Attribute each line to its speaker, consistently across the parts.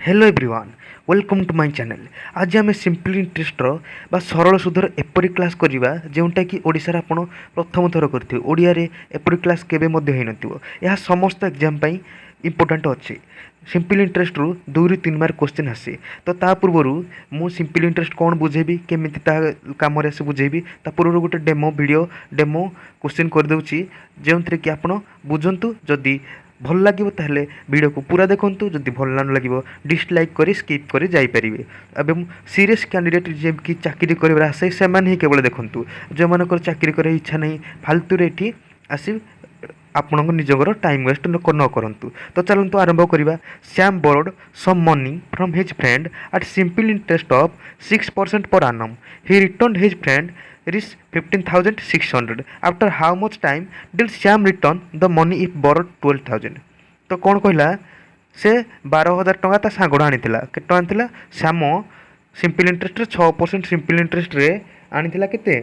Speaker 1: Hello everyone, welcome to my channel. आज आम simple इंटरेस्टर बा सरल सुधर एपरी क्लास करवा जोटा कि ओडिशार आपण प्रथम थर करथिबे। ओडिया रे एपरी क्लास केबे मध्ये होई नथिबो। यह समस्त एग्जाम पई इंपोर्टेंट अछि। सिंपल इंटरेस्ट रु 2 ରୁ 3 मार्क क्वेश्चन आसे। तो ता पूर्वरु मु सिंपल इंटरेस्ट कोन बुझेबी केमिति ता काम रे से बुझेबी ता पूर्वरु गोटे डेमो क्वेश्चन कर दउची जेउंतरे कि आपण बुझंतु। जदी भल लगे ताहले वीडियो को पूरा देखंतु, जदि भल न लगे डिसलाइक करी स्किप करी जाई परिबे। एवं सीरियस कैंडिडेट जे कि चाकरी करबा आसे से मान ही केवल देखंतु। जो मानकर चाकरी करे इच्छा नहीं फालतू रे एठी आसी आपन निजर टाइम वेस्ट न करंतु। तो चलंतु आरंभ करिबा। Sam borrowed some money from his friend at simple interest of 6% per annum. He returned his friend is 15,600. After how much time did Sam return the money if borrowed 12,000? तो कौन कहला से 12,000 टंका ता सांगड़ आनीथिला। केते आनीथिला? Shyam simple interest 6% simple interest रे आनीथिला केते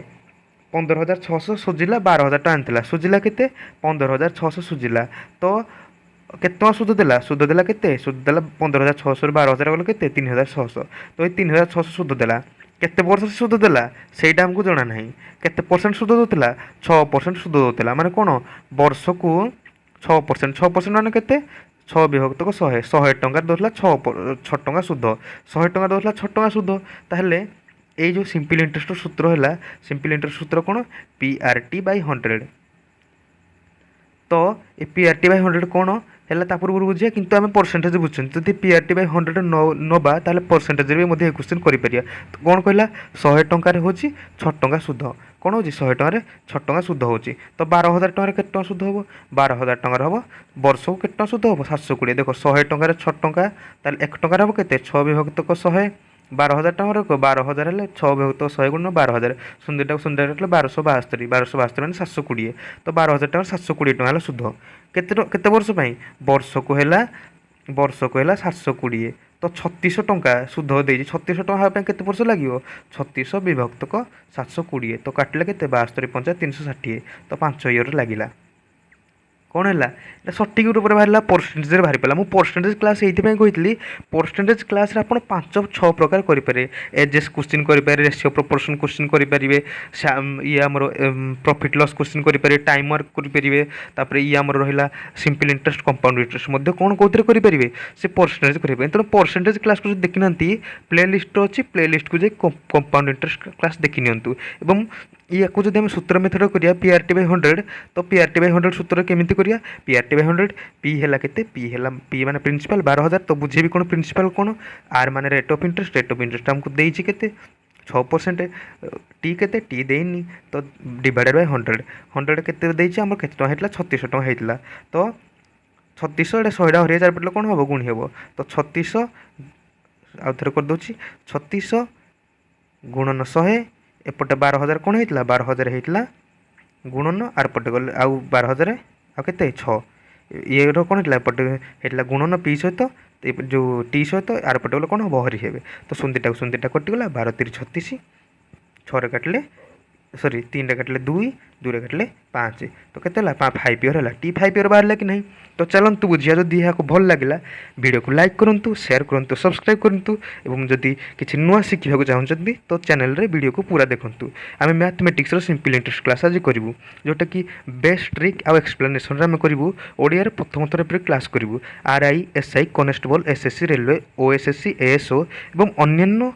Speaker 1: 15,600 सुझिला 12,000 टंका आनीथिला। सुझिला केते 15,600 सुझिला। तो केते टंका सुध देला? सुध देला केते? सुध देला 15,600 12,000 गले केते 3,600। तो ए 3,600 सुध देला। केते परसेंट सुध देला सेटा हमको जणा नाही। केते परसेंट सुध दोतला? 6% सुध दोतला। माने कोन वर्ष को 6%। 6% माने केते 6 विभक्त को 100 100 टंका दोतला 6 टंका सुध। 100 टंका दोतला 6 टंका सुध। ताहले ए जो सिंपल इंटरेस्ट सूत्र हैला, सिंपल इंटरेस्ट सूत्र कोन PRT बाय 100। तो ए PRT बाय 100 कोन हैला ता पूर्व बुझिया, किंतु आमे परसेंटेज बुझछन। जदि PRT बाय 100 नबा ताले परसेंटेज रे मध्ये क्वेश्चन करि परिया। तो कोन कहला 100 टंका रे होची 6 टंका सुध। कोन होची 100 टंका रे 6 टंका सुध होची। तो 12,000 टंका रे केते टंका सुध होबो? 12,000 टंका रे होबो वर्ष को केते टंका सुध होबो? 720। देखो 100 टंका रे 6 टंका ताले 1 टंका रे होबो केते 6 विभक्त को 100। 12,000 टंका को 12,000 हेले 6 विभक्त 100 गुण 12,000 सुंदरटा सुंदर हेले 1272 1272 माने 720। तो 12,000 टंका 720 टंका हेला सुध। केते वर्ष पई? वर्ष को हेला 720। तो 3600 टंका सुध देई। 3600 टंका पे केते वर्ष लागिवो? 3600 विभक्त को 720। तो काटले केते 72 5 360। तो 5 ईयर लागिला। कौन है सठिक रूप से बाहर परसेंटेज बाहरी पाला। मुझे परसेंटेज क्लास ये कही परसेंटेज क्लास आप 5-6 प्रकार करेंगे। एजेस क्वेश्चन करेंगे, रेशियो प्रोपोर्शन क्वेश्चन करेंगे, ये आम प्रॉफिट लॉस क्वेश्चन करेंगे, टाइम वर्क करेंगे, तापर ये आम रहा सिंपल इंटरेस्ट कंपाउंड इंटरेस्ट कौन कौन करेंगे से परसेंटेज करेंगे। तेनाली परसेंटेज क्लास को देखी ना प्ले लिस्ट अच्छी, प्ले लिस्ट को जाए कंपाउंड इंटरेस्ट क्लास देखी नियंतु। एवं या को जब सूत्र मेथड करिया PRT बाय 100, तो PRT बाय 100 सूत्र केमिति करिया? PRT बाय 100 P हैला केते? P माने प्रिंसिपल 12,000। तो बुझेबी कोन प्रिंसिपल कोन? R माने रेट ऑफ इंटरेस्ट हमको देइछि केते 6%। T केते? T देइनी। तो डिवाइडेड बाय 100 केते देइछि? हमर केते टका हेतला? 3600 टका हेतला। तो 3600 एटा 100 हरिया 4 पटले कोन हबो? गुणी हबो। तो 3600 आ थरे कर दोछि 3600 गुणन 100 एपटे 12,000 कौन होता? 12,000 होता गुणन आर पटे गले आउ 12,000 आते 6 ये कौन होता? एपटे होता गुणन P सहित जो T सहित आर पटे गले कौन हम हरी हे। तो सुंदरटा कटिगला 12 3 36 6 काटिले सॉरी 3 काटिले 2 2 काटिले 5। तो केते 5 ईयर है। T5 ईयर बाहर कि नहीं? तो चलतु बुझिया। जदि यह भल लगे वीडियो को लाइक करूँ, शेयर करूँ, सब्सक्राइब करूँ। एवं जदि किसी नुआ शिखा चाहते तो चैनल रे वीडियो को पूरा देखूँ। आम मैथमेटिक्स सिंपल इंटरेस्ट क्लास आज करूँ, जोटा कि बेस्ट ट्रिक आउ एक्सप्लेनेशन आम करूँ। ओडिया प्रथम थर पर क्लास करूँ। RI SI constable SSC railway OSSC ASO एवं अन्य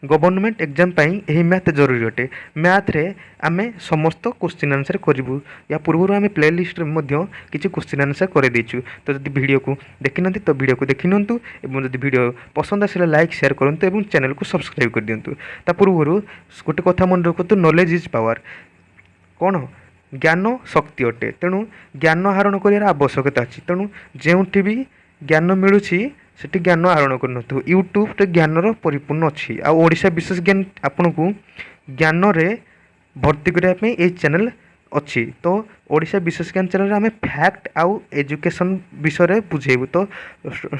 Speaker 1: गवर्नमेंट एग्जाम यही मैथ जरूरी अटे। मैथ रे आमे समस्त क्वेश्चन आंसर करूँ। या पूर्व आम प्ले लिस्ट किसी क्वेश्चन आंसर कर देचु। तो जब वीडियो को देखी ना तो वीडियो को देखी नियंतु। एवं जब वीडियो पसंद आसला लाइक शेयर करूँ एवं चैनल को सब्सक्राइब कर दिंतु। ता पूर्व गोटे कथा मन रखु, नॉलेज इज पावर। कौन? ज्ञान शक्ति अटे। तेणु ज्ञान आहरण कर आवश्यकता अच्छी। तेणु जो भी ज्ञान मिलूँ सेठी ज्ञान आहरण कर यूट्यूब रे ज्ञानर परिपूर्ण अच्छी। आशा विशेष ज्ञान आपन को ज्ञान रे भर्ती करने ये चैनल अच्छी। तो ओडिशा विशेष ज्ञान चैनल आम फैक्ट आउ एजुकेशन विषय बुझेबू। तो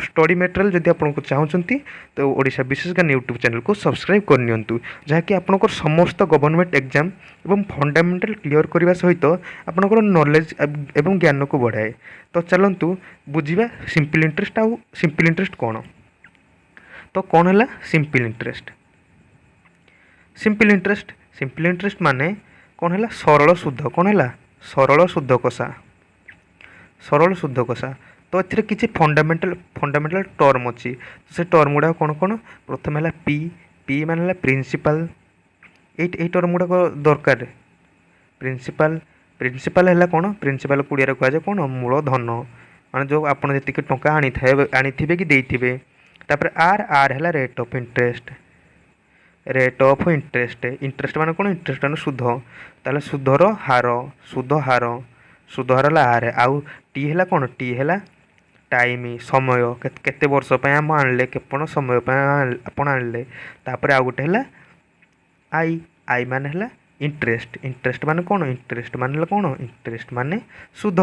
Speaker 1: स्टडी मटेरियल जदि आपको चाहते तो ओडिशा विशेष ज्ञान यूट्यूब चैनल को सब्सक्राइब करनियंतु, जहाँकि आपनकर समस्त गवर्नमेंट एग्जाम एवं फंडामेंटल क्लियर करने सहित आपनकर नॉलेज एवं ज्ञान को बढ़ाए। तो चलतु बुझा सिंपल इंटरेस्ट आउ सिंपल इंटरेस्ट कौन। तो कौन है सिंपल इंटरेस्ट। सिंपल इंटरेस्ट माने कौन है सरल सुध, कौन है सरल सुध कषा, सरल सुध कषा। तो एथिरे किछि फंडामेंटल टर्म अच्छी, से टर्म गुड़ा कौन कौन, प्रथम है पी, पी मान प्रिंसिपल, ये टर्म गुड़ा दरकार। प्रिंसिपल प्रिंसिपल है कौन, प्रिंसिपल कूड़िया कहुए कौन मूलधन, माने जो आप जी टंका आनी कि देइथिबे। तापर आर, आर है rate of interest, rate of interest, interest मान कौन, इंटरेस्ट मान सुध, ताले सुधर हार, सुध हार, सुध हार आर। आउ टी है कौन, टी है टाइम, समय, केते वर्ष आम आनले, केपण समय आप आनले। तापर आउ गोटे है आई, आई मान है इंटरेस्ट, इंटरेस्ट मान कौन, इंटरेस्ट मान कौन, इंटरेस्ट मान सुध।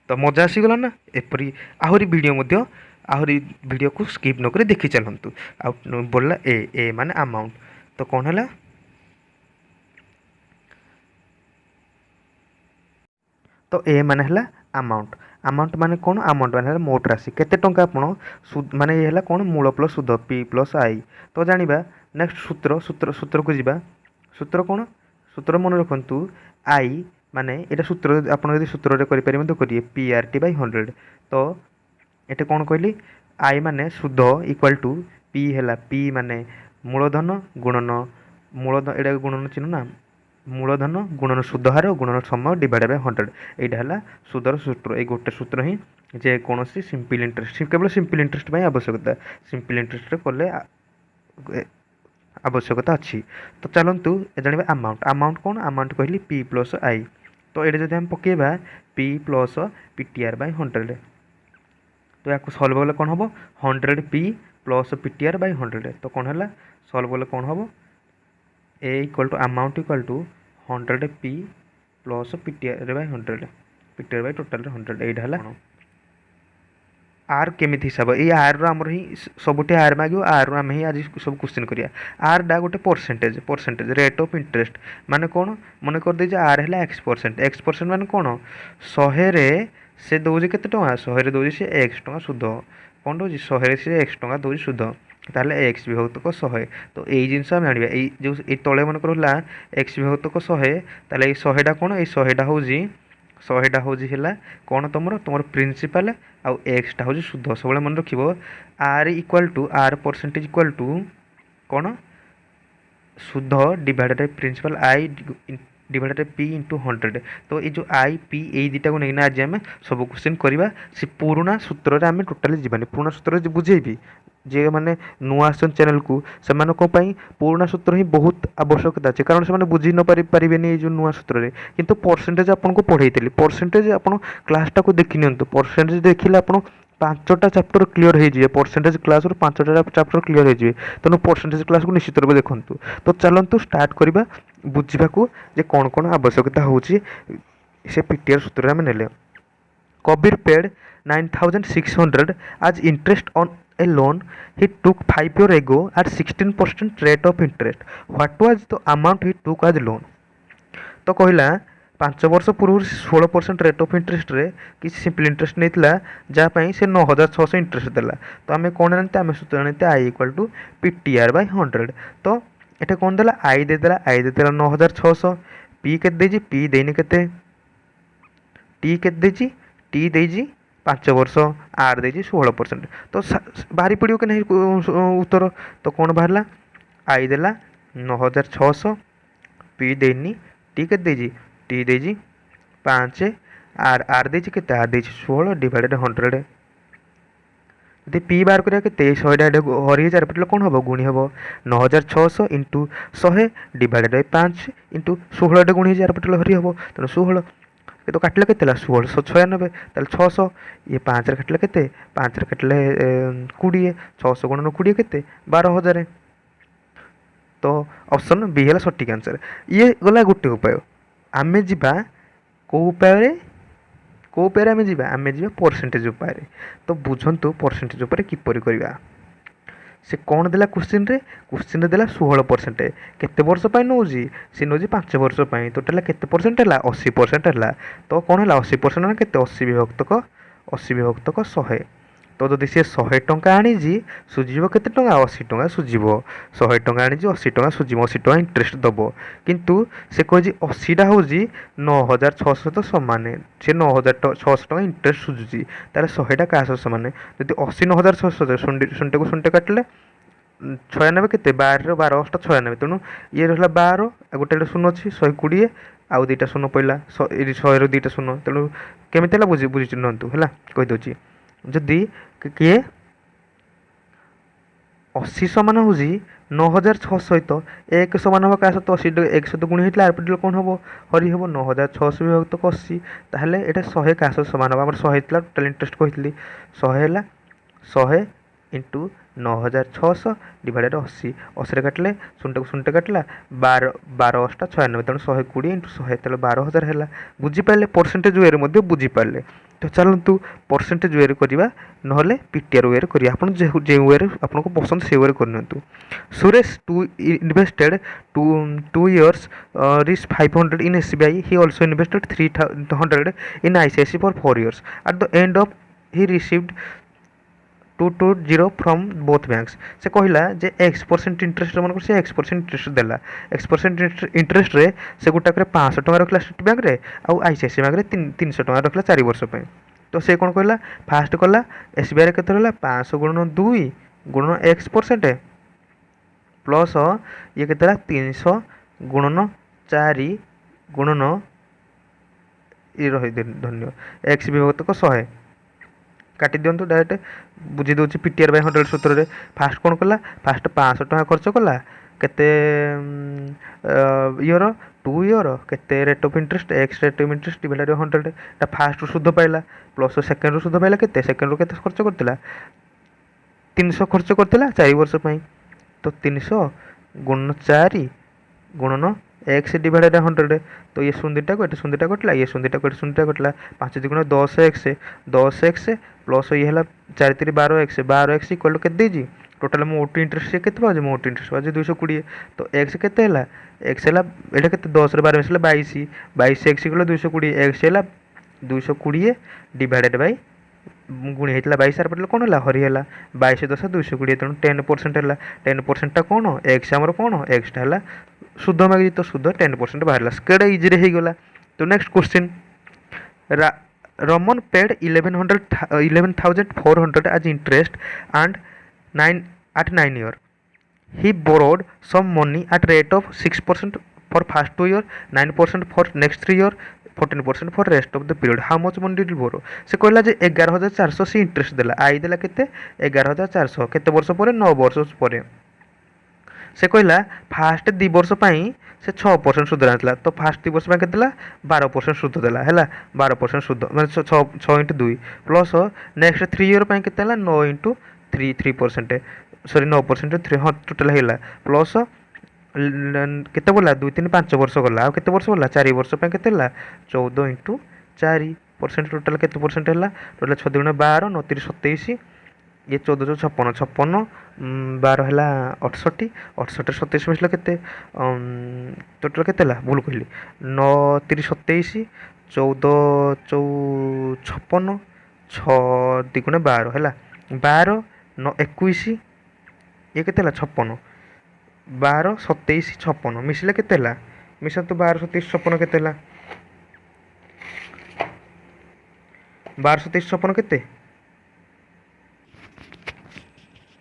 Speaker 1: तो मजा आसीगला ना। एपरी आहरी वीडियो आहरी वीडियो को स्किप नक देखी चलतु। आ बोला ए माने अमाउंट, तो कौन है, तो ए माने है अमाउंट। अमाउंट माने कौन, अमाउंट माने मोट राशि, केते टंका आपण माने ये है कौन मूल प्लस सुध, पी प्लस आई। तो जानिबा नेक्स्ट सूत्र, सूत्र को जीवा। सूत्र कौन, सूत्र मन रखु आई माने ये सूत्र आप सूत्र करें तो करिए पी आर टी बाई 100। तो ये कौन कहली, आई माने सुध इक्वाल टू पी है, पी माने मूलधन गुणन मूलधन, एटा गुणन चिन्ह ना, मूलधन गुणन सुधहार गुणन समय डिवाइड बाय 100। यहाँ है सुधर सूत्र, ये गोटे सूत्र ही जेकोसी सिंपल इंटरेस्ट, केवल सिंपल इंटरेस्ट आवश्यकता, सिंपल इंटरेस्ट कले आवश्यकता अच्छी। तो चलतु जानवे अमाउंट, अमाउंट कौन, अमाउंट कहली पी प्लस आई। तो ये जब हम पकेबा P plus P T R by 100, तो या सल्व कले कौन हम 100 P plus P T R by 100। तो कौन है सल्व कले कौन हम A equal to amount equal to 100 P plus P T R by 100, P T R by total 100। यहाँ है आर केमी हिसाब, ये आर रमर ही सबुठे आर मागे, आर रु आम ही आज सब क्वेश्चन करिया। आर डा गोटे percentage, percentage rate of interest माने कौन, मन कर दे आर है एक्स परसेंट, एक्स परसेंट माने कौन 100 से दौर के 100 दौर से एक्स टका सुध, कौन दौर 100 से एक्स टका दौर सुध, ताले एक्स विभक्तक 100। तो यही जिनस आम जाना जो तले मन कर एक्स विभक्तक 100, ताले 100टा कौन, ये 100टा हूँ 100टा हूँ कौन तुम प्रिंसिपल आउ एक्सटा हूँ सुध। सब मन रख R equal to R percentage equal to कौन सुध divided by principal I divided P into 100। तो ये जो आई पी ये दुटा को नहीं आज आम सब क्वेश्चन करवा। से पुराना सूत्र आम टोटाली जीवानी, पुराना सूत्र बुझेबी जे मैंने नुआ चैनल को से पुराना सूत्र ही बहुत आवश्यकता अच्छे, कारण से बुझी न पारे जो नुआ सूत्र किंतु परसेंटेज आपको पढ़ाई, परसेंटेज आप क्लासटा को देखी नि, परसेंटेज देखिले आप 5टा चैप्टर क्लीयर हो, परसेंटेज क्लास 5टा चैप्टर क्लीयर हो, तेणु परसेंटेज क्लास को निश्चित रूप देखूँ। तो चलतु स्टार्ट करवा बुझा जे कौन कौन आवश्यकता होची से पीटीआर सूत्र आम ने। Kabir paid 9600 as interest on a loan he took 5 years ago at 16% rate of interest. What was the amount he took as loan? तो कहला 5 वर्ष पूर्व 16% रेट ऑफ इंटरेस्ट रे किसी सिंपल इंटरेस्ट नहीं जहाँपाई से 9600 इंटरेस्ट देला। तो आम कौन जानते, आम सूत्र जानते I equal to P T R by 100। तो ये कौन देला, आई देदेला, आई देदेला 9600, पी के पी देनी के टी के टी देजी 5 वर्ष, आर देजी 16%। तो बाहरी पड़ो कि नहीं उत्तर। तो कौन बाहर आई देला 9600, पी देनी, टी के टी देजी 5, आर आर देजी के आर देजी 16 डिवाइडेड 100। यदि पी बाहर करा के 100 हरी 4 पटे कौन हम गुणी हम 9600 इंटू 100 डिवाइडेड बाय 5 इंटू 16 गुणी 4 पटे हरी हम, तेना 16 तो काटिले के 1696, ताल 600 ये 5 काटिले के 5 काटिले 20, 600 गुणन 20 के 12000। तो ऑप्शन बी है सठिक आंसर। ये गला गोटे उपाय। आम जा कौ उपाय आम जा परसेंटेज उपाय। तो बुझंतु परसेंटेज उपाय किपरि करबा। से कौन देला क्वेश्चन रे देला 16%, केते वर्ष पाई नौजी से नौजी 5 वर्ष पाई, टोटाल केते परसेंट है 80% है। तो कौन है 80% केते 80 विभक्तक 100। तो जदि सी 100 टंका आनीजी सुझीब केते टंका 80 टंका सुझीब 100 टंका आनीजी 80 टंका सुझीब 80 टंका इंटरेस्ट दब किंतु से कही 80टा हूँ 9600 सहित सामान से 9600 टंका इंटरेस्ट सुझुची तार 100टा क्या सहित सामान जदि 80 9600 शुंटे को शुंटे काटिले 96 केते 12 12 अष्ट 96 तेणु ये रहा 12 गोटे शून्य अच्छी 120 आउ दुईटा शून्य पड़ा 100 रु दुईटा शून्य तेणु केमी बुझी बुझी चिन्हतु है कहीदे जदि किए 80 सामान हूँ 9600 सहित 1 सामान हम क्या सहित 80 1 सहित गुणी होता आरपीटी कौन हम हरी हम 9600 विभक्त 80 ताहले ये 100 क्या सहित सामान हम आम 100 होता टोटाल इंटरेस्ट कही 100 है 100 इंटू 9600 डिवाइडेड 80 80 काटिले शुंटे काटिला 12 अष्टा 96 तेणु 120 इंटू 100 तेल 12000 है बुझीपारे परसेंटेज वे बुझीपारे तो चलतु परसेंटेज वे करवा ना पीटीआर वे कर जो वे आपको पसंद से वे करनी Suresh too invested 2 years reached 500 in SBI. He also invested 300 in ICICI for 4 years. At the end of he received 220 from both banks से कहला जे X% इंटरेस्ट मन से X% इंटरेस्ट देला X% इंटरेस्ट रे से गोटाक 500 टका रखला स्टेट बैंक रे आउ आईसीआईसीआई बैंक रे 300 टका रखला 4 वर्ष पे तो से कौन कहला फास्ट कला एसबीआई रे केते रहला 500 गुणन 2 गुणन X% प्लस ये केते 300 गुणन 4 गुणन ये रही धन्य X विभक्त को 100 काटी दिंतु डायरेक्ट बुझी दूसरी पीटीआर बाय 100 सूत्र फास्ट कौन कला फास्ट 500 टका खर्च कला केते इयर 2 ईयर केते rate of interest x rate of interest divided 100 टा फास्ट सुध पाइला प्लस सेकंड सुध पाइला केते सेकंड रो केते खर्च करतिला 300 खर्च करतिला 4 वर्ष पई तो 300 गुणन 4 गुणन एक्स डिवाइडेड 100 तो ये शून्यटा को शून्यटा कटला ये शून्यटा को शून्यटा कटला 5 दुगुण 10x प्लस ये है 4 3 12x इक्वल टू के टोटाल मोट इंटरेस्ट के मोट इंटरेस्ट बाजे 220 तो एक्स के एक्स है ये के 10 12 मिसला 22 एक्स इक्वल 220 एक्स है 220 डिवाइडेड बाय गुणी होता 22 आर पटेल कौन है हरी है 22 10 220 तेणु 10% है 10% कौन एक्स आमर कौन एक्सटा है शुद्ध मागिजी तो शुद्ध 10% बाहर केड़ा इजी हो गला तो next question Raman paid 11,400 as interest and 9 year he borrowed some money at rate of 6% for first 2 year 9% for next 3 year 14% for rest of the period how much money did he borrow से कहला जे 11,400 से interest देला आई देला केते 11,400 केते वर्ष पर 9 वर्ष पर से कहला फास्ट 2 वर्ष पाई से 6% सुध आनला तो फास्ट 2 वर्ष पाई केते 12% सुध देला हैला 12% सुध माने 6 into 2 प्लस नेक्स्ट 3 ईयर पाई केते 9 into 3% सॉरी 9% 3 हाँ टोटल हैला प्लस केते बोला 2 3 5 वर्ष गला केते वर्ष गला 4 वर्ष पे केते 14 into 4% टोटल केते परसेंट हैला टोटल 6 दुगुण 12 9 3 27 ये 14 56 56 12 है 68 68 27 मिसला केते टोटल केते भूल कहली 9 3 27 14 56 6 दुगुण 12 है 12 9 21 ये केते 56 12 27 56 मिसले केते मिसा तो 12 27 56 केते 12 27 56 केते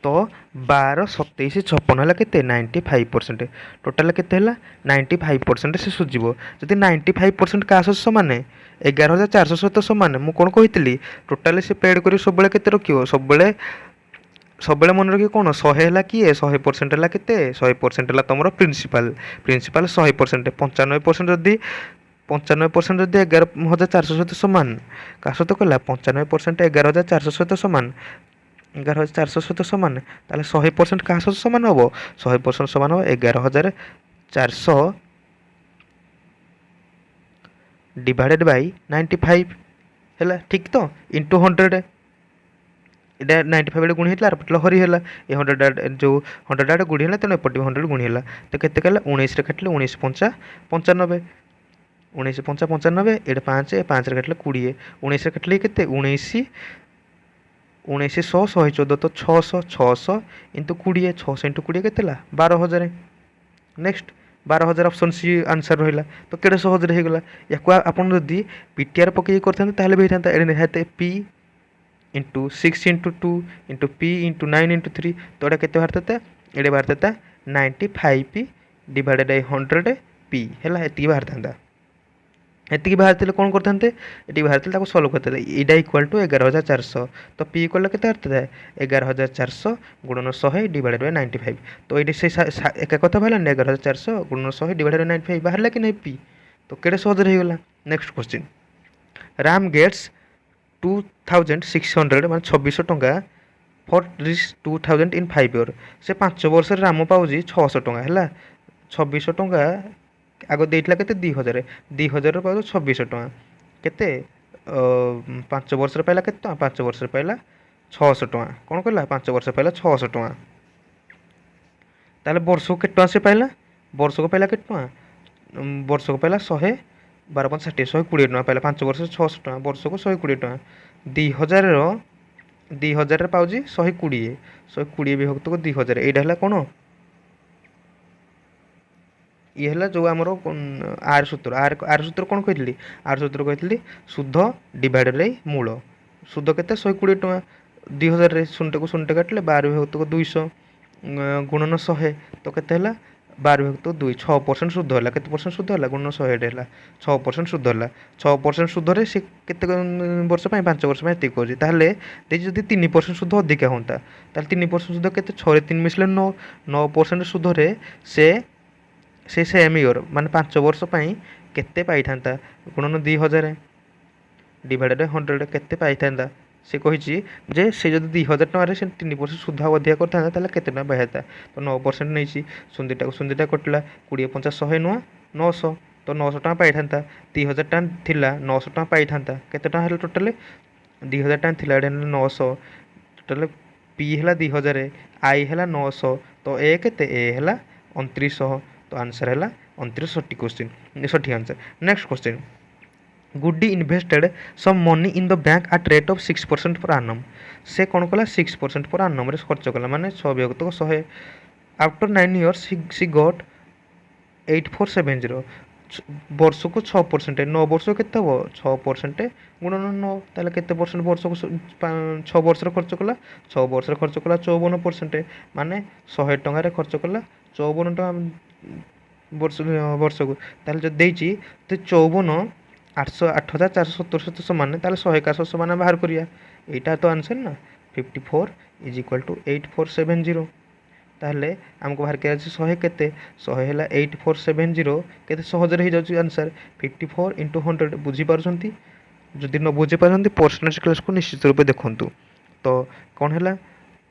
Speaker 1: तो 12 27 56 है केते 95% टोटाल केते 95% से सुझीब जदि 95% का सामान 11,400 सहित सामान मुझे कौन कही टोटाल से पेड कर सब केते रखियो सब मन रखिए कौन 100 है किए 100% है केते 100% है तुम प्रिंसिपल 100% 95% जदि 95% जदि 11,400 सहित सामान क्या सहित कहला 95% 11,400 सहित सामान 11,400 सहित सामान ताले 100% क्या सहित सामान हम 100% सामान हम 11,400 डिवाइडेड बाय 95 है ठीक तो इंटू 100 इटा 95 गुणी होता पटल हरी है ये 100 जो 100 गुणी है तेना एपटे 100 गुणी है तो केते कहला 19 काटिले 19 5 95 19 5 95 ये 5 5 काटिले 20 19 काटिले केते 19 उन्नीस 114 तो 600 इंटू 20 600 इंटू 20 के 12,000। नेक्स्ट 12,000 ऑप्शन सी आंसर रहा तो केड़े सहज होगला या आपन जदि पीटीआर पकई करते भी होता निहत P into 6 into 2 into P into 9 into 3 तो ये के बाहर था ये बाहर था 95 पी डिवाइडेड बाय 100 पी है ये बाहर था एति बाहर कौन करते ये बाहर सल्व करते यहाँ इक्वाल टू 11,400 तो पी इक्वाल के 11,400 गुणन 100 डिवाइडेड बाय 95 तो ये से एक कथा बाहर 11,400 गुणन 100 डिवाइडेड बाय 95 बाहर कि नहीं पी तो केड़े सहज होगला। नेक्स्ट क्वेश्चन राम गेट्स 2,600 मान 2600 टंका फॉर रिच 2,000 इन 5 ईयर से 5 वर्ष राम पाऊँ 600 टंका है 2600 टंका आग देला के 2,000 2,000 पाऊँ 2600 टंका केते 5 वर्ष पाइला के 5 वर्ष पाइला 600 टंका कौन कहला 5 वर्ष पाइला 600 टंका ताले वर्ष को केट से पाइला वर्ष को पाइला केट वर्ष को पाइला 100 12 60 120 टंका पाइला 5 वर्ष 600 टंका वर्ष को 120 टंका 2,000 पाऊँ 120 विभक्त को 2,000 यहाँ है कौन ये है जो आमर आर सूत्र आर सूत्र कौन कही आर सूत्र कही शुद्ध डिवाइडेड बाय मूल शुद्ध के 120 टंका 2,000 शून्य को शून्य काटिले 12 विभक्त को 200 गुणन 100 तो के 12 विभक्त 2 6% शुद्ध है के शुद्ध है गुणन 100 है 6% शुद्ध है 6% शुद्ध से केते वर्ष 5 वर्ष ये कहे जब 3% शुद्ध अधिका होता 3% शुद्ध के 6 3 मिसले 9% शुद्ध से सेम इयर मान 5 वर्ष केते पाई था गुणन 2,000 डिवाइडेड 100 केते पाई था से कही जे से जब 2,000 टकर से 3% शुद्ध अधिका करता केते टका पाई था तो 9% नहीं सुंदीटा को सुंदीटा कटिला 20 50 100 नुआ 900 तो 900 टका पाई था 2,000 टका थिला 900 टका पाई था केते टका है टोटाल 2,000 टका थिला 900 टोटाल पी है 2,000 आई है 900 तो ए केते ए है 2900 तो आंसर है 29 सठी क्वेश्चन सठी answer. Next question Guddi invested some money in the bank at rate of 6% पर आनम से कौन कला 6% पर आनम रे खर्च कला माने 100 विभक्त को 100 आफ्टर 9 इयर्स सी गॉट 8470 वर्ष को 6% 9 वर्ष के 6% गुणन 9 ताले केते परसेंट वर्ष को 6 वर्ष खर्च कला 6 वर्ष खर्च कला 54% माने 100 टंका खर्च कला 54 टका वर्ष को ताले जो देइची तो 54 8,470 समान ताले 100 मान बाहर करिया एटा तो आंसर ना 54 इज इक्वल टू 8470 ताहले हमको बाहर किया 100 केते 100 है 8470 केते सहज रही जाउची आंसर 54 इंटू 100 बुझी पारछंती जदि न बुझी पारछंती पर्सनल क्लास को निश्चित रूप देखंतु तो कौन है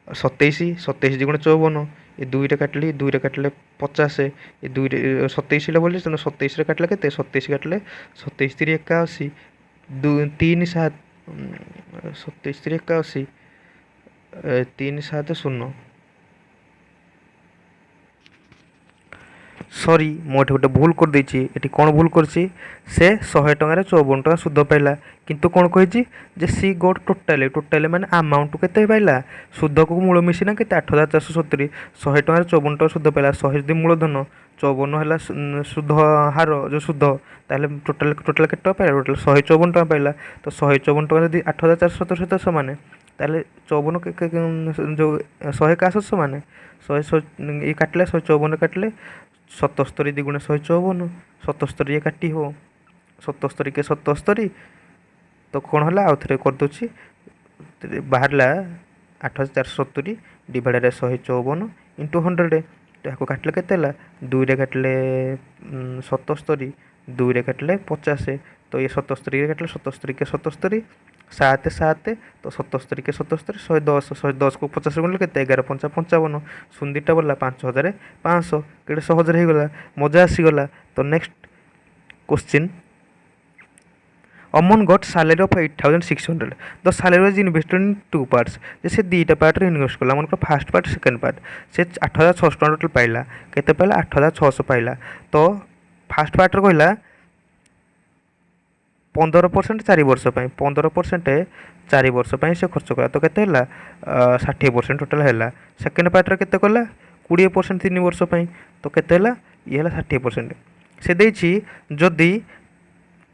Speaker 1: 27 27 दुगुण 54 ये 2 रे काटले 2 रे काटले 50 ये 2 रे 27 बोले 27 रे काटले केते 27 काटले 27 3 81 2 3 7 27 3 81 3 7 0 सॉरी मोटे गोटे भूल कर देछि एटी कौन भूल करछि से 100 टंका 54 टंका शुद्ध पाइला किंतु कौन कही जे सी गोट टोटाल टोटाल माने अमाउंट केते पाइला शुद्ध को मूल मिसिना केते 8,470 100 टंका 54 टंका शुद्ध पाइला 100 जदि मूलधन 54 है शुद्ध हार जो शुद्ध ताले टोटाल टोटाल केते टंका पाइला टोटाल 154 टंका पाइला तो 154 टंका जदि 8,470 सहित समान ताले 54 जो 100 का समान 100 ये काटले 154 काटले 77 दुगुण 154 77 ये काटी हो 77 के 77 तो कौन है आउ थे करदे बाहर 8,470 डिवाइडेड 154 इंटू 100 तो यहाँ काटले के 2 रे काटले 77 2 रे काटले 50 तो ये 77 काटले 77 के 77 7 7 तो 77 के 77 110 को 50 गुण के 11 5 55 सुंदीटा बोला 5,500 के सहज होगला मजा आसीगला तो next question Aman got salary of 8,600 the salary was invested in 2 parts जैसे 2टा पार्ट रे इन्वेस्ट कला मन फर्स्ट पार्ट सेकंड पार्ट से 8,600 टोटल पाइला केते पाइला 8,600 पाइला तो फर्स्ट पार्ट रे कहला 15% 4 वर्ष 15% 4 वर्ष से खर्च कला तो केते 60% टोटाल है। सेकेंड पार्ट केते कला 20% 3 वर्ष तो केते ये 60% से देछि जदि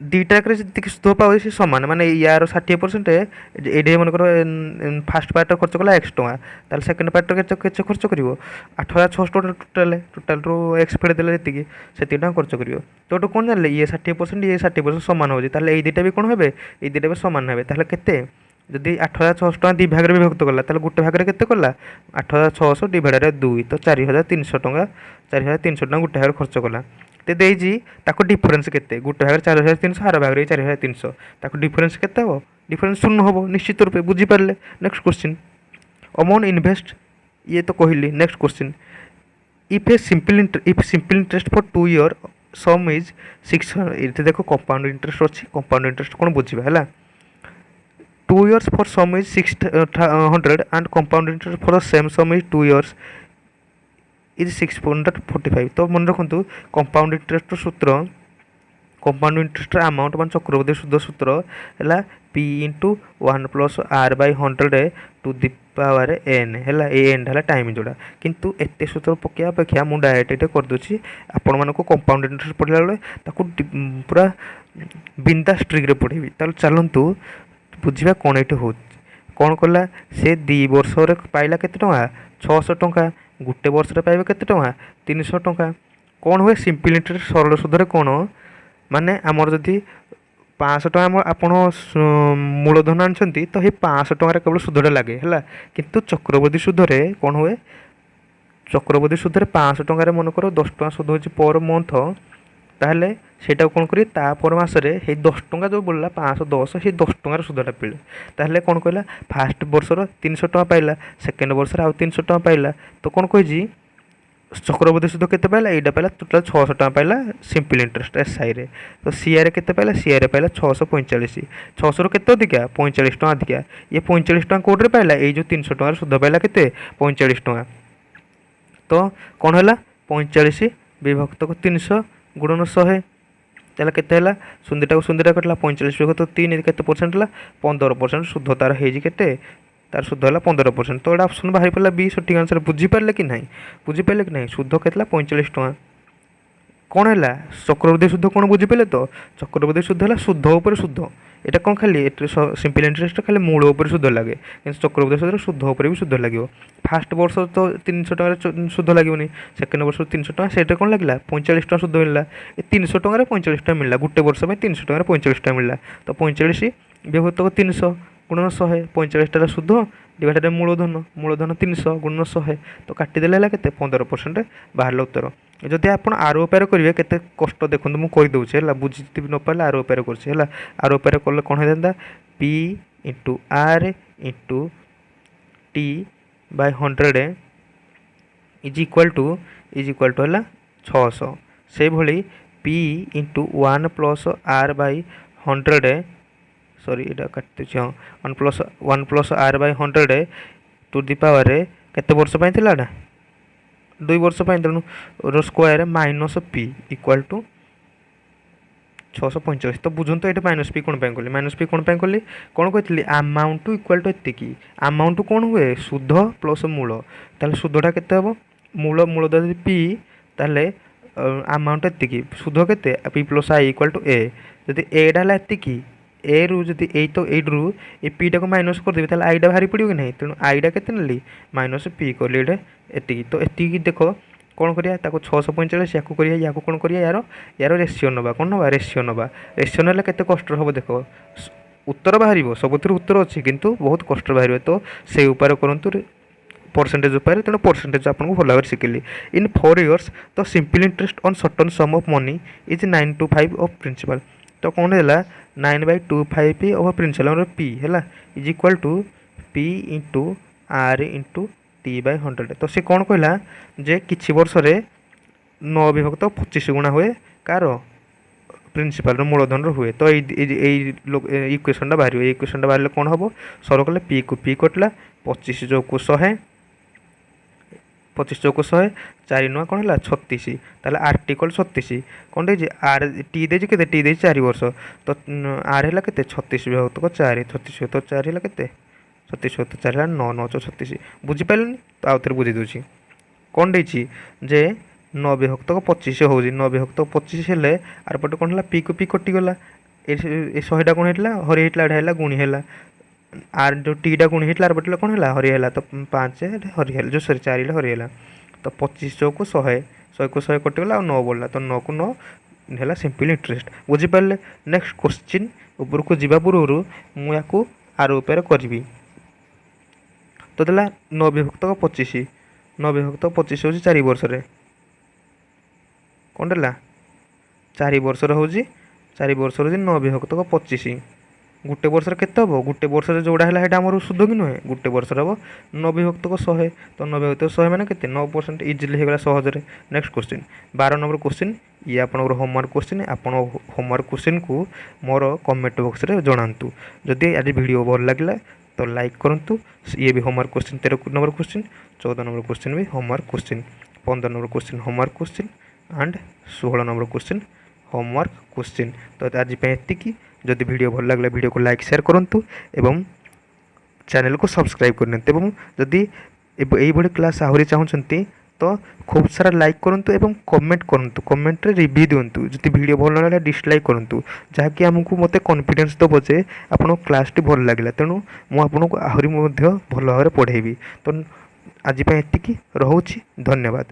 Speaker 1: दुईटाक जी सुध पाओ सी सामान माने यार 60% ये मनकर फास्ट पार्ट खर्च कला एक्स टଙ୍କା ताल सेकेंड पार्ट के खर्च कर 8600 टोटाल टोटाल रू एक्स फेड देले जी से खर्च कर तो कौन जानले ये 60% ये 60% सामान हो ये दुटा भी कौन हे ये दुटा भी सामान हे के जदि 8600 टଙ୍କା दी भाग में विभक्त कला गोटे भाग में केते कला 8600 डिवाइडेड 2 तो 4300 टଙ୍କା 4300 टଙ୍କା गोटे भाग खर्च कला तो देजी ताको डिफरेंस केते गोटे भाग 4300 आर भाग 4300 ताको डिफरेंस केते हो डिफरेंस शून्य हो निश्चित रूप बुझी पारे। नेक्स्ट क्वेश्चन अमाउंट इन्वेस्ट ये तो कहली। Next question if simple interest for 2 year some is 600 ये देखो कंपाउंड इंटरेस्ट अच्छी कंपाउंड इंटरेस्ट कौन बुझा है 2 years for sum is 600 and compound interest for the same sum is 2 years is 645 तो मन रखु कंपाउंड इंटरेस्ट सूत्र कंपाउंड इंटरेस्ट अमाउंट मान चक्रवर्ती सूद सूत्र है P into 1 plus R by 100 to the power n है एंड है टाइम जोड़ा किंतु एत सूत्र पकड़ा अपेक्षा मुझे डायरेक्ट ये करदे आपण मानक कंपाउंड इंटरेस्ट पढ़ला बेले पूरा बिंदास ट्रिक पढ़ेबी चलतु बुझा कौन ये हो कौन कला से 2 वर्ष पाइला केते टଙ୍କା 600 टଙ୍କା गोटे वर्ष पाइबे केते टଙ୍କା 300 टଙ୍କା कौन हुए सिंपल इंटरेस्ट सरल सूद कौन माने आमर जदि 500 टଙ୍କା आपण मूलधन आनछंती तो ये 500 टଙ୍କା केवल सूदटा लगे है किंतु चक्रवर्ती सूदरे कौन हुए चक्रवर्ती सूदरे 500 टଙ୍କା मनकर 10 टଙ୍କା सूद हो पर मंथ ताहले सेटा कौन करें तापर मसरे 10 टଙ୍କା जो बोलला 510 से 10 टଙ୍କାର सूदटा पिले ताहले कौन कहला फास्ट वर्षर 300 टଙ୍କା पाइला सेकेंड वर्षर आउ 300 टଙ୍କା पाइला तो कौन कही चक्रवर्ती सूद केते पाइला एटा पाइला टोटल 600 टଙ୍କା पाइला सिंपल इंटरेस्ट एसआई रे तो सीआर केते पाइला सीआर पाइला 645 600 रो केते अधिका 45 टଙ୍କା अधिका ये 45 टଙ୍କା कोड रे पाइला ए जो 300 टଙ୍କାର सूद पाइला केते 45 टଙ୍କା तो कौन है 45 विभक्त को 300 गुणन 100 ताला केते सुंदीटा को सुंदीटा कटला 45 विभक्त 3 केते परसेंट है 15% शुद्ध तार होते तार शुद्ध है 15% तो ये ऑप्शन बाहरी पड़ा बी सठिक आंसर बुझीपारे कि ना बुझीपारे कि ना शुद्ध के 45 टଙ୍କା कौन है चक्रवर्ती शुद्ध कौन बुझीपारे तो चक्रवर्ती शुद्ध है शुद्ध उपर शुद्ध यहाँ कौन खाली सिंपल इंटरेस्ट खाली मूल उपर शुद्ध लगे कि चक्रवर्ती शुद्ध शुद्ध उपर भी शुद्ध लगे फास्ट वर्ष तो 300 टଙ୍କା शुद्ध लगे सेकेंड वर्ष 300 टଙ୍କା से कौन लगे 45 टଙ୍କା शुद्ध मिलला 300 टଙ୍କା 45 टଙ୍କା मिलला गोटे वर्ष में 300 टଙ୍କା 45 टଙ୍କା मिलला तो 45 विभक्त 300 गुणन 100 45 शुद्ध डिवाइडेड मूलधन 300 गुणन 100 तो काटिदेले के 15% बाहर उत्तर जदि आप आर उपाय करेंगे केते कष्ट देखो मुझे कहीदे है बुझी न पारे आर उपाय कर आर उपाय कले कौन होता P into R into T by 100 is equal to है 600 से भली P into 1 plus R by 100 sorry ये काटि हाँ 1 plus R by 100 to the power केते वर्ष पाइला 2 वर्ष तेणु square minus P equal to 645 तो बुझंतु ये माइनस पी कौन कली माइनस पी कौन कली कौन कही अमाउंट इक्वाल टू एति अमाउंट कौन हुए शुद्ध प्लस मूल ताले शुद्धटा केते हम मूल मूल जब पी ताले अमाउंट एति शुद्ध केते P plus I equal to A जदि एटा है एति ए रु जदि ए तो ए रु ए पीटा को माइनस कर देबे ताले आईटा बाहरी पड़ो कि नहीं तेणु आईटा केते नेली माइनस पी कली एति तो एति देखो कौन करिया ताको 645 या करिया या कौन करिया यार रेशियो नबा कौन नबा रेशियो ना केते कष्ट हम देखो उत्तर बाहर सबुतिर उत्तर अच्छी किंतु बहुत कष्ट बाहर तो से उपाय करंतु परसेंटेज उपाय तेणु परसेंटेज आपको भल भाव शिखिली इन 4 years तो simple interest on certain sum of money is 925 of principal तो कौन है 9/25 ऑफ प्रिंसिपल पी है is equal to P into R into T by 100 तो सी कौन कहला जे किछि वर्ष रे 9 विभक्त 25 गुणा हुए कार प्रिंसिपल मूलधन हुए तो इक्वेशन बाहर इक्वेशन बाहर कौन हम सर कले पी को पी कटला 25 जो को 100 25 चौक 100 4 नुआ कौन है 36 ताले आर्टिकल 36 कौन दे आर टी दे के टी दे 4 वर्ष तो आर है के 36 विभक्त 4 36 विभक्त 4 है के 36 विभक्त 4 है 9 9 36 बुझिपारे तो आउ थे बुझी दूसरी कौन दे जे 9 विभक्त 25 हो 9 विभक्त 25 हेले आर पटे कौन है पी को पी कटिगला ए 100टा कौन होता हरी होता एटा गुणी है आर जो टीटा गुणी होता आर पटे कौन है हरी है तो 5 हरी है जो सरी 4 हरी है तो 25 चौक 100 100 को 100 कटिगला 9 बोलला तो 9 को 9 है सिंपल इंटरेस्ट बुझिपारे। नेक्स्ट क्वेश्चन ऊपर को जीवा पूर्व मुझे आर उपर करी तो देला 9 विभक्त 25 9 विभक्त 25 हूँ 4 वर्ष कौन देला 4 वर्ष हूँ 4 वर्ष 9 विभक्त 25 गोटे वर्ष के गोटे वर्ष जोड़ा है आम शुद्ध कि नुहे गोटे वर्ष हम 9 विभक्त 100 तो 9 विभक्त 100 मैंने के 9% इजिली होगा सहजरे। नेक्स्ट क्वेश्चन 12 नंबर क्वेश्चन ये आप होमवर्क क्वेश्चन आप होमवर्क क्वेश्चन को मोर कमेंट बॉक्स रे जनातु जदि आज वीडियो भल लगे तो लाइक करूँ। ये भी homework question 13 number question 14 number question भी homework question 15 number question homework question and 16 number question homework question. तो आज एति जदि वीडियो भल लगे वीडियो को लाइक शेयर करूँ एवं चैनल को सब्सक्राइब करनी जदि यही क्लास आहरी चाहते तो खूब सारा लाइक करूँ एवं कमेंट करूँ कमेंट रे रिव्यू दिंतु जदि वीडियो भल लगे डिसलाइक करूँ जहाँकि आमको मत कॉन्फिडेंस दब जे आप क्लासटी भल लगे तेणु मुझे आहरी भल भाव पढ़ेबी। तो आज एति रोचे धन्यवाद।